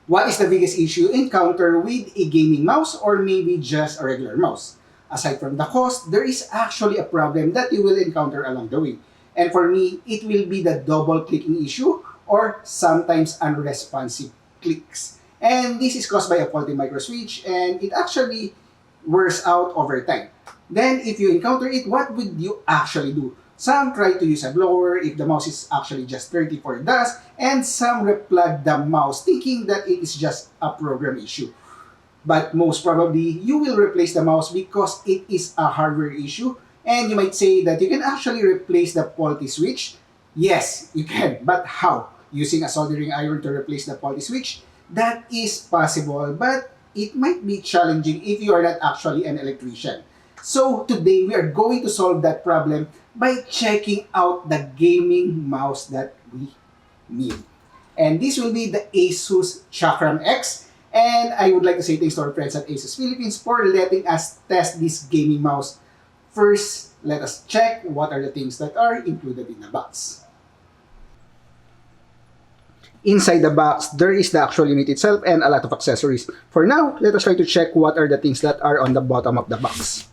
What is the biggest issue you encounter with a gaming mouse or maybe just a regular mouse? Aside from the cost, there is actually a problem that you will encounter along the way. And for me, it will be the double clicking issue or sometimes unresponsive clicks. And this is caused by a faulty microswitch and it actually wears out over time. Then if you encounter it, what would you actually do? Some try to use a blower if the mouse is actually just dirty for dust, and some replug the mouse thinking that it is just a program issue. But most probably, you will replace the mouse because it is a hardware issue, and you might say that you can actually replace the faulty switch. Yes, you can, but how? Using a soldering iron to replace the faulty switch? That is possible, but it might be challenging if you are not actually an electrician. So today, we are going to solve that problem by checking out the gaming mouse that we need. And this will be the ASUS Chakram X. And I would like to say thanks to our friends at ASUS Philippines for letting us test this gaming mouse. First, let us check what are the things that are included in the box. Inside the box, there is the actual unit itself and a lot of accessories. For now, let us try to check what are the things that are on the bottom of the box.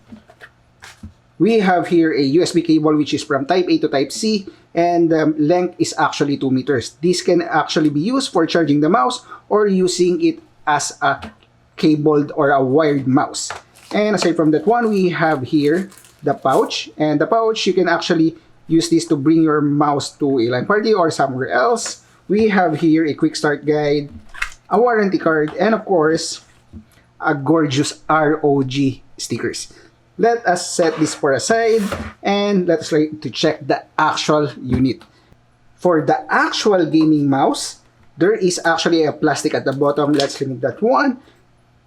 We have here a USB cable which is from Type A to Type C, and the length is actually 2 meters. This can actually be used for charging the mouse or using it as a cabled or a wired mouse. And aside from that one, we have here the pouch. And the pouch, you can actually use this to bring your mouse to a LAN party or somewhere else. We have here a quick start guide, a warranty card, and of course, a gorgeous ROG stickers. Let us set this for aside and let us try to check the actual unit. For the actual gaming mouse, there is actually a plastic at the bottom. Let's remove that one.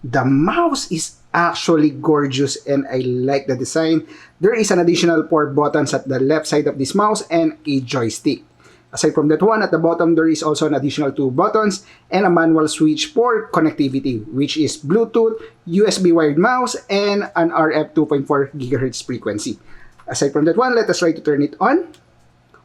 The mouse is actually gorgeous and I like the design. There is an additional 4 buttons at the left side of this mouse and a joystick. Aside from that one, at the bottom, there is also an additional 2 buttons and a manual switch for connectivity, which is Bluetooth, USB wired mouse, and an RF 2.4 GHz frequency. Aside from that one, let us try to turn it on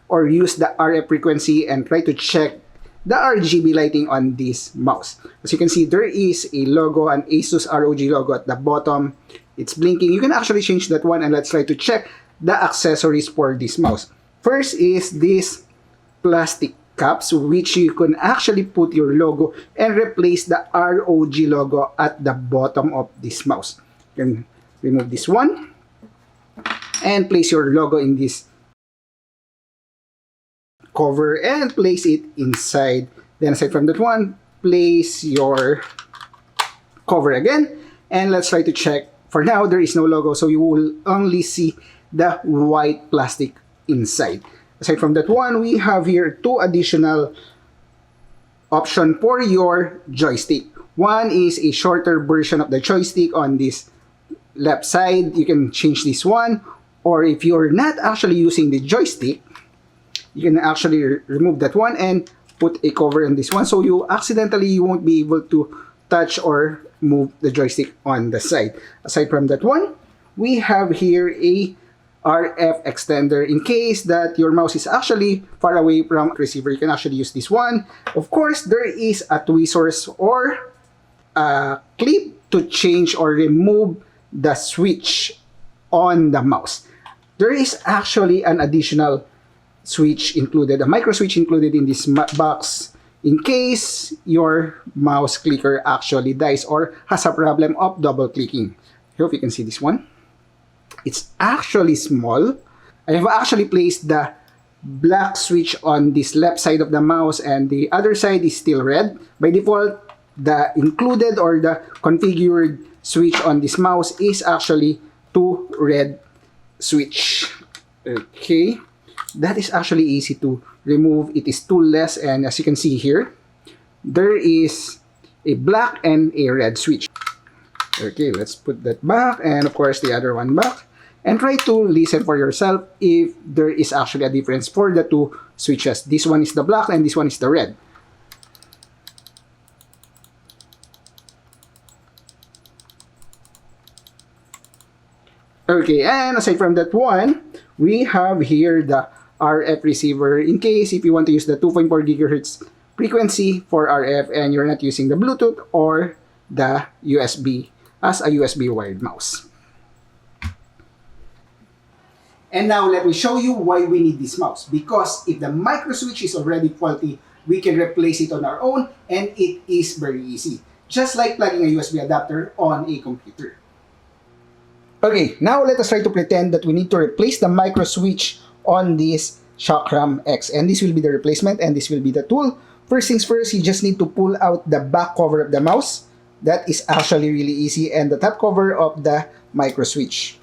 or use the RF frequency and try to check the RGB lighting on this mouse. As you can see, there is a logo, an ASUS ROG logo at the bottom. It's blinking. You can actually change that one and let's try to check the accessories for this mouse. First is this plastic caps which you can actually put your logo and replace the ROG logo at the bottom of this mouse. You can remove this one and place your logo in this cover and place it inside. Then aside from that one, place your cover again and let's try to check. For now, there is no logo, so you will only see the white plastic inside. Aside from that one, we have here 2 additional options for your joystick. One is a shorter version of the joystick on this left side. You can change this one. Or if you're not actually using the joystick, you can actually remove that one and put a cover on this one. So you won't be able to touch or move the joystick on the side. Aside from that one, we have here a RF extender in case that your mouse is actually far away from the receiver. You can actually use this one. Of course, there is a tweezers or a clip to change or remove the switch on the mouse. There is actually an additional switch included, a micro switch included in this box in case your mouse clicker actually dies or has a problem of double clicking. I hope you can see this one. It's actually small. I have actually placed the black switch on this left side of the mouse and the other side is still red. By default, the included or the configured switch on this mouse is actually 2 red switch. Okay, that is actually easy to remove. It is toolless and as you can see here, there is a black and a red switch. Okay, let's put that back and of course the other one back. And try to listen for yourself if there is actually a difference for the 2 switches. This one is the black and this one is the red. Okay, and aside from that one, we have here the RF receiver in case if you want to use the 2.4 GHz frequency for RF and you're not using the Bluetooth or the USB as a USB wired mouse. And now let me show you why we need this mouse. Because if the microswitch is already faulty, we can replace it on our own and it is very easy. Just like plugging a USB adapter on a computer. Okay, now let us try to pretend that we need to replace the microswitch on this Chakram X. And this will be the replacement and this will be the tool. First things first, you just need to pull out the back cover of the mouse. That is actually really easy. And the top cover of the microswitch.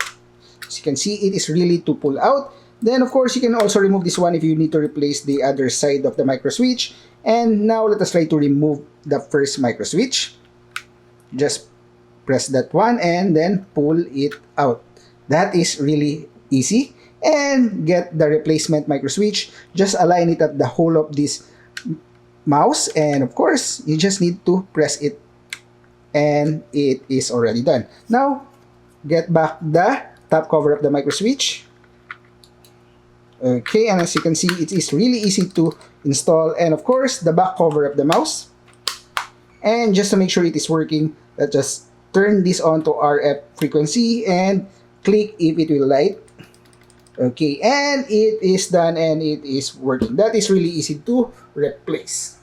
As you can see, it is really to pull out. Then, of course, you can also remove this one if you need to replace the other side of the microswitch. And now, let us try to remove the first microswitch. Just press that one and then pull it out. That is really easy. And get the replacement microswitch. Just align it at the hole of this mouse. And, of course, you just need to press it. And it is already done. Now, get back the top cover of the microswitch. Okay, and as you can see, it is really easy to install. And of course, the back cover of the mouse. And just to make sure it is working, let's just turn this on to RF frequency and click if it will light. Okay, and it is done and it is working. That is really easy to replace.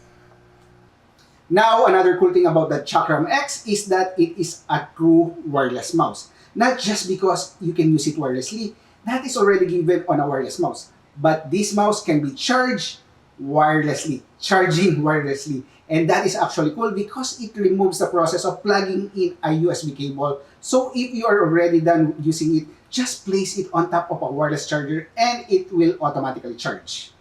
Now, another cool thing about the Chakram X is that it is a true wireless mouse. Not just because you can use it wirelessly, that is already given on a wireless mouse. But this mouse can be charged wirelessly, charging wirelessly. And that is actually cool because it removes the process of plugging in a USB cable. So if you are already done using it, just place it on top of a wireless charger and it will automatically charge.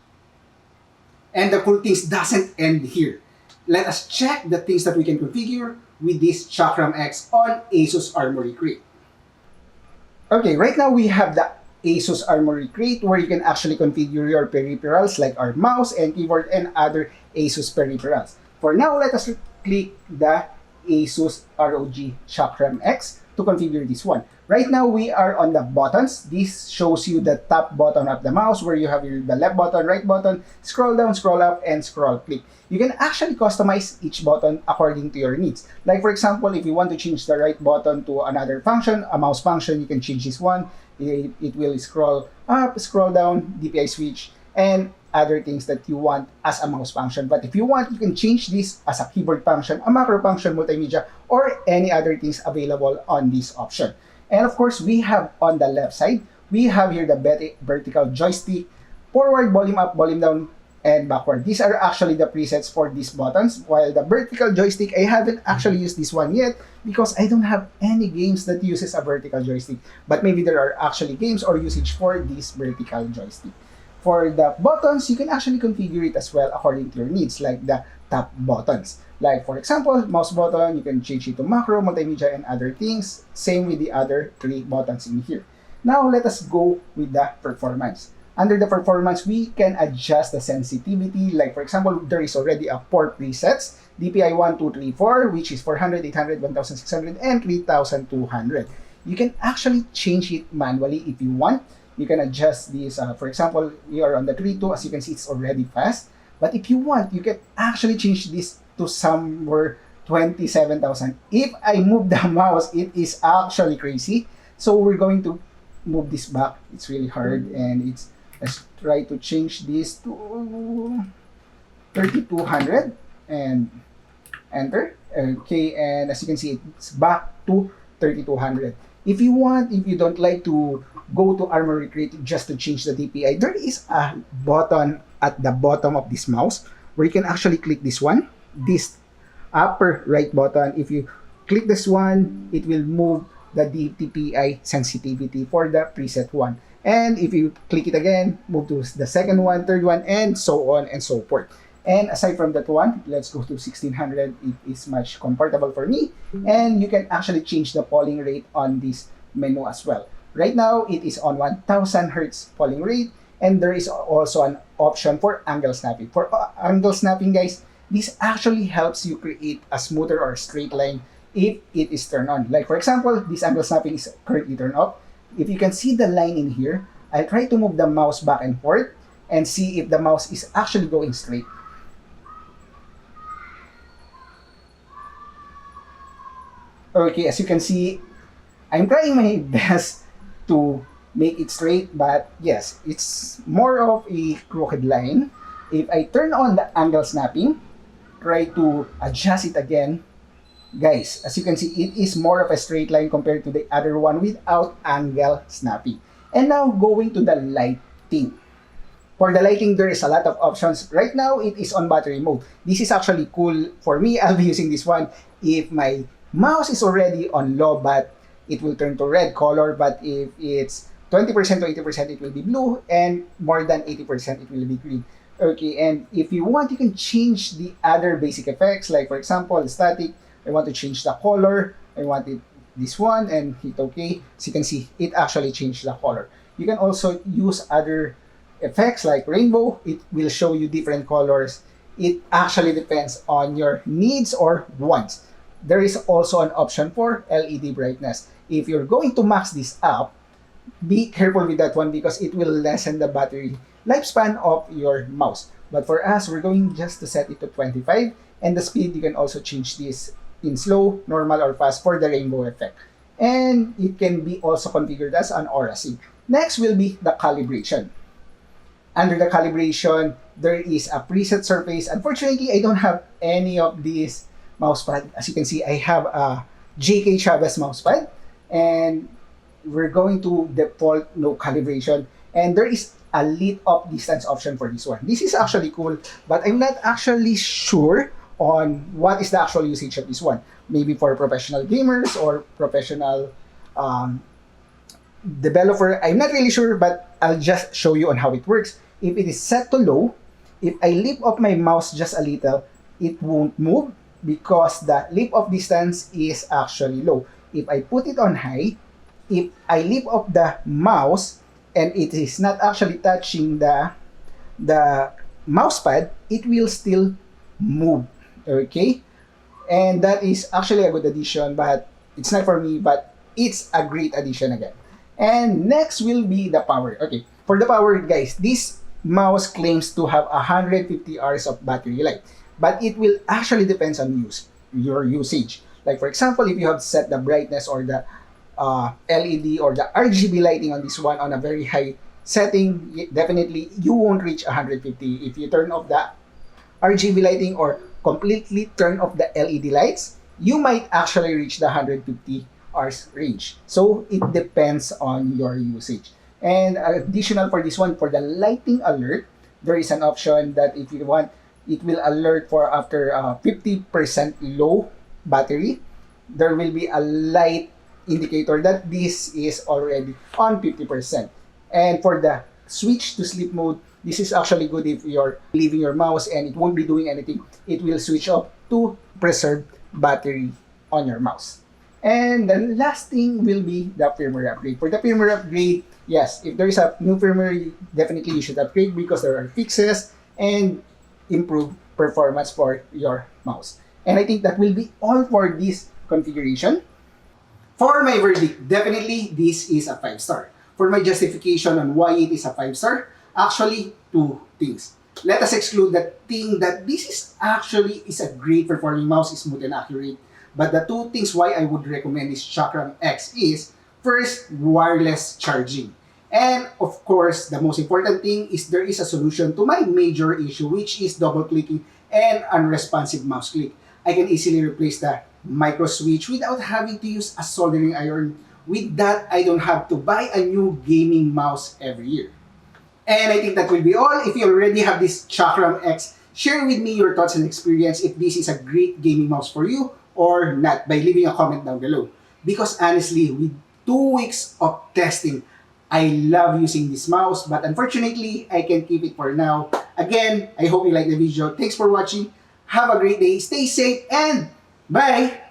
And the cool things doesn't end here. Let us check the things that we can configure with this Chakram X on ASUS Armory Crate. Okay, right now we have the ASUS Armory Crate where you can actually configure your peripherals like our mouse and keyboard and other ASUS peripherals. For now, let us click the ASUS ROG Chakram X to configure this one. Right now, we are on the buttons. This shows you the top button of the mouse where you have the left button, right button, scroll down, scroll up, and scroll click. You can actually customize each button according to your needs. Like for example, if you want to change the right button to another function, a mouse function, you can change this one. It will scroll up, scroll down, DPI switch, and other things that you want as a mouse function. But if you want, you can change this as a keyboard function, a macro function, multimedia, or any other things available on this option. And of course, we have on the left side, we have here the vertical joystick, forward, volume up, volume down, and backward. These are actually the presets for these buttons. While the vertical joystick, I haven't actually used this one yet because I don't have any games that uses a vertical joystick. But maybe there are actually games or usage for this vertical joystick. For the buttons, you can actually configure it as well according to your needs, like the top buttons. Like for example, mouse button, you can change it to macro, multimedia, and other things. Same with the other three buttons in here. Now, let us go with the performance. Under the performance, we can adjust the sensitivity. Like for example, there is already a 4 presets. DPI 1, 2, 3, 4, which is 400, 800, 1600, and 3200. You can actually change it manually if you want. You can adjust this. For example, we are on the 3.2. As you can see, it's already fast. But if you want, you can actually change this to somewhere 27,000. If I move the mouse, it is actually crazy. So we're going to move this back. It's really hard, and let's try to change this to 3200 and enter. Okay, and as you can see, it's back to 3200. If you want, if you don't like to go to Armory Crate just to change the DPI, there is a button at the bottom of this mouse where you can actually click this one, this upper right button. If you click this one, it will move the DPI sensitivity for the preset one. And if you click it again, move to the second one, third one, and so on and so forth. And aside from that one, let's go to 1600. It is much comfortable for me. And you can actually change the polling rate on this menu as well. Right now, it is on 1000 Hertz polling rate. And there is also an option for angle snapping. For angle snapping, guys, this actually helps you create a smoother or straight line if it is turned on. Like for example, this angle snapping is currently turned off. If you can see the line in here, I'll try to move the mouse back and forth and see if the mouse is actually going straight. Okay, as you can see, I'm trying my best to make it straight, but yes, it's more of a crooked line. If I turn on the angle snapping, try to adjust it again, guys, as you can see, it is more of a straight line compared to the other one without angle snapping. And now going to the lighting. For the lighting, there is a lot of options. Right now, it is on battery mode. This is actually cool for me. I'll be using this one. If my mouse is already on low bat, it will turn to red color. But if it's 20% to 80%, it will be blue. And more than 80%, it will be green. Okay, and if you want, you can change the other basic effects. Like, for example, static. I want to change the color. I want it this one and hit OK. As you can see, it actually changed the color. You can also use other effects like rainbow. It will show you different colors. It actually depends on your needs or wants. There is also an option for LED brightness. If you're going to max this up, be careful with that one because it will lessen the battery lifespan of your mouse. But for us, we're going just to set it to 25. And the speed, you can also change this in slow, normal, or fast for the rainbow effect. And it can be also configured as an aura sync. Next will be the calibration. Under the calibration, there is a preset surface. Unfortunately, I don't have any of these mousepad. As you can see, I have a JK Chavez mousepad. And we're going to default no calibration. And there is a lit up distance option for this one. This is actually cool, but I'm not actually sure on what is the actual usage of this one. Maybe for professional gamers or professional developer. I'm not really sure, but I'll just show you on how it works. If it is set to low, if I lift up my mouse just a little, it won't move because the lift up distance is actually low. If I put it on high, if I lift up the mouse and it is not actually touching the mouse pad, it will still move. Okay, and that is actually a good addition, but it's not for me, but it's a great addition again. And next will be the power. Okay, for the power, guys, this mouse claims to have 150 hours of battery life, but it will actually depends on your usage. Like for example, if you have set the brightness or the LED or the RGB lighting on this one on a very high setting, definitely you won't reach 150. If you turn off the RGB lighting or completely turn off the LED lights, you might actually reach the 150 hours range. So it depends on your usage. And additional for this one, for the lighting alert, there is an option that if you want, it will alert for after 50% low battery. There will be a light indicator that this is already on 50%. And for the switch to sleep mode, this is actually good if you're leaving your mouse and it won't be doing anything. It will switch off to preserve battery on your mouse. And the last thing will be the firmware upgrade. For the firmware upgrade, yes, if there is a new firmware, definitely you should upgrade because there are fixes and improved performance for your mouse. And I think that will be all for this configuration. For my verdict, definitely this is a 5-star. For my justification on why it is a 5-star, actually, two things. Let us exclude the thing that this is actually a great performing mouse, smooth and accurate. But the two things why I would recommend this Chakram X is, first, wireless charging. And of course, the most important thing is there is a solution to my major issue, which is double clicking and unresponsive mouse click. I can easily replace the micro switch without having to use a soldering iron. With that, I don't have to buy a new gaming mouse every year. And I think that will be all. If you already have this Chakram X, share with me your thoughts and experience if this is a great gaming mouse for you or not by leaving a comment down below. Because honestly, with 2 weeks of testing, I love using this mouse, but unfortunately, I can keep it for now. Again, I hope you like the video. Thanks for watching. Have a great day. Stay safe and bye!